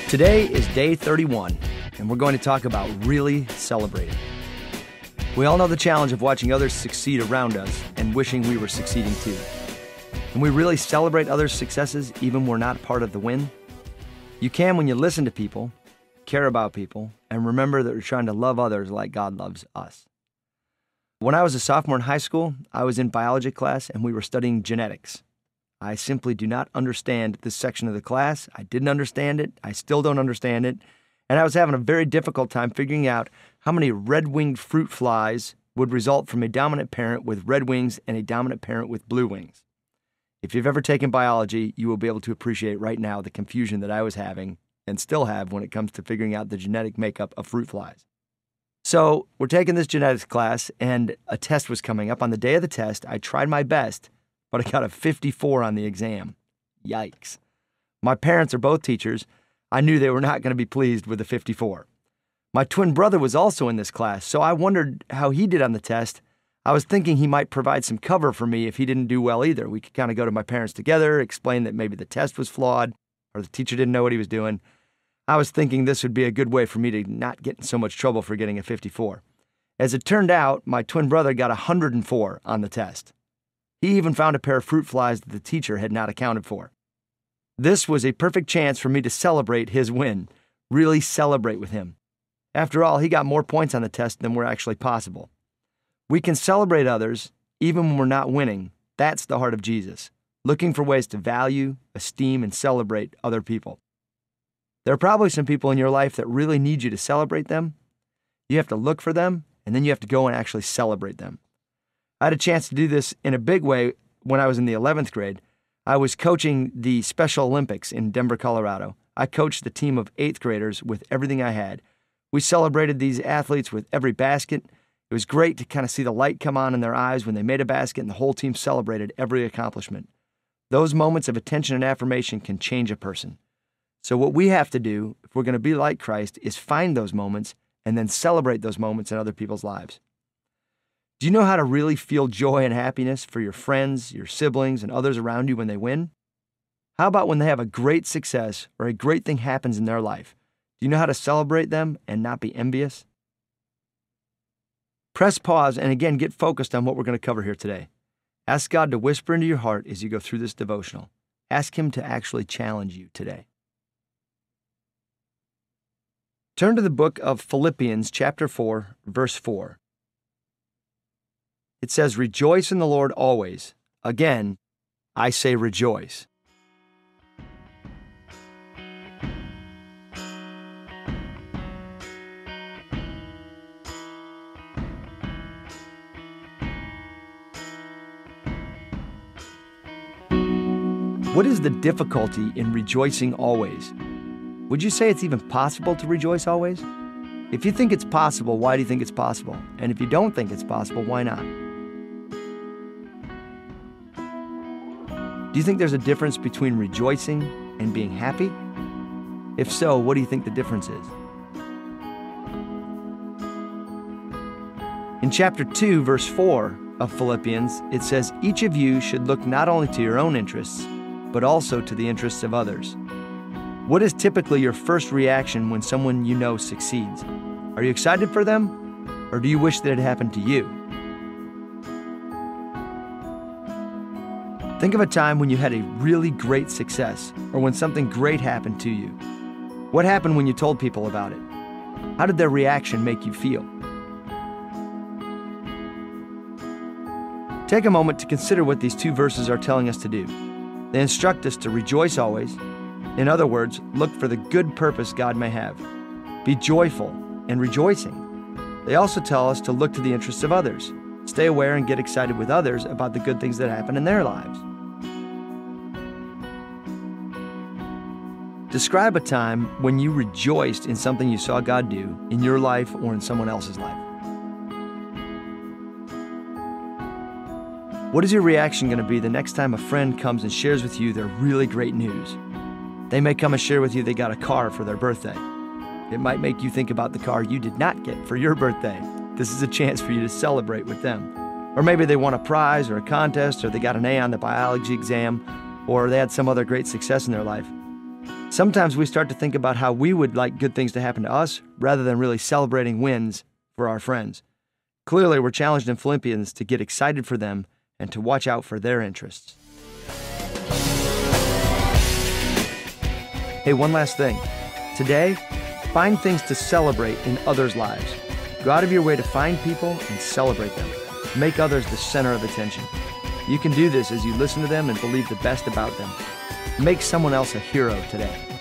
Today is day 31, and we're going to talk about really celebrating. We all know the challenge of watching others succeed around us and wishing we were succeeding too. Can we really celebrate others' successes even when we're not part of the win? You can when you listen to people, care about people, and remember that we're trying to love others like God loves us. When I was a sophomore in high school, I was in biology class and we were studying genetics. I simply do not understand this section of the class. I didn't understand it. I still don't understand it. And I was having a very difficult time figuring out how many red-winged fruit flies would result from a dominant parent with red wings and a dominant parent with blue wings. If you've ever taken biology, you will be able to appreciate right now the confusion that I was having and still have when it comes to figuring out the genetic makeup of fruit flies. So we're taking this genetics class, and a test was coming up. On the day of the test, I tried my best, but I got a 54 on the exam. Yikes. My parents are both teachers. I knew they were not going to be pleased with the 54. My twin brother was also in this class, so I wondered how he did on the test. I was thinking he might provide some cover for me if he didn't do well either. We could kind of go to my parents together, explain that maybe the test was flawed or the teacher didn't know what he was doing. I was thinking this would be a good way for me to not get in so much trouble for getting a 54. As it turned out, my twin brother got 104 on the test. He even found a pair of fruit flies that the teacher had not accounted for. This was a perfect chance for me to celebrate his win, really celebrate with him. After all, he got more points on the test than were actually possible. We can celebrate others even when we're not winning. That's the heart of Jesus, looking for ways to value, esteem, and celebrate other people. There are probably some people in your life that really need you to celebrate them. You have to look for them, and then you have to go and actually celebrate them. I had a chance to do this in a big way when I was in the 11th grade. I was coaching the Special Olympics in Denver, Colorado. I coached the team of 8th graders with everything I had. We celebrated these athletes with every basket. It was great to kind of see the light come on in their eyes when they made a basket, and the whole team celebrated every accomplishment. Those moments of attention and affirmation can change a person. So what we have to do, if we're going to be like Christ, is find those moments and then celebrate those moments in other people's lives. Do you know how to really feel joy and happiness for your friends, your siblings, and others around you when they win? How about when they have a great success or a great thing happens in their life? Do you know how to celebrate them and not be envious? Press pause and again get focused on what we're going to cover here today. Ask God to whisper into your heart as you go through this devotional. Ask Him to actually challenge you today. Turn to the book of Philippians chapter 4, verse 4. It says, "Rejoice in the Lord always. Again, I say rejoice." What is the difficulty in rejoicing always? Would you say it's even possible to rejoice always? If you think it's possible, why do you think it's possible? And if you don't think it's possible, why not? Do you think there's a difference between rejoicing and being happy? If so, what do you think the difference is? In chapter 2, verse 4 of Philippians, it says, "Each of you should look not only to your own interests, but also to the interests of others." What is typically your first reaction when someone you know succeeds? Are you excited for them, or do you wish that it happened to you? Think of a time when you had a really great success, or when something great happened to you. What happened when you told people about it? How did their reaction make you feel? Take a moment to consider what these two verses are telling us to do. They instruct us to rejoice always. In other words, look for the good purpose God may have. Be joyful and rejoicing. They also tell us to look to the interests of others. Stay aware and get excited with others about the good things that happen in their lives. Describe a time when you rejoiced in something you saw God do in your life or in someone else's life. What is your reaction going to be the next time a friend comes and shares with you their really great news? They may come and share with you they got a car for their birthday. It might make you think about the car you did not get for your birthday. This is a chance for you to celebrate with them. Or maybe they won a prize or a contest, or they got an A on the biology exam, or they had some other great success in their life. Sometimes we start to think about how we would like good things to happen to us rather than really celebrating wins for our friends. Clearly, we're challenged in Philippians to get excited for them and to watch out for their interests. Hey, one last thing. Today, find things to celebrate in others' lives. Go out of your way to find people and celebrate them. Make others the center of attention. You can do this as you listen to them and believe the best about them. Make someone else a hero today.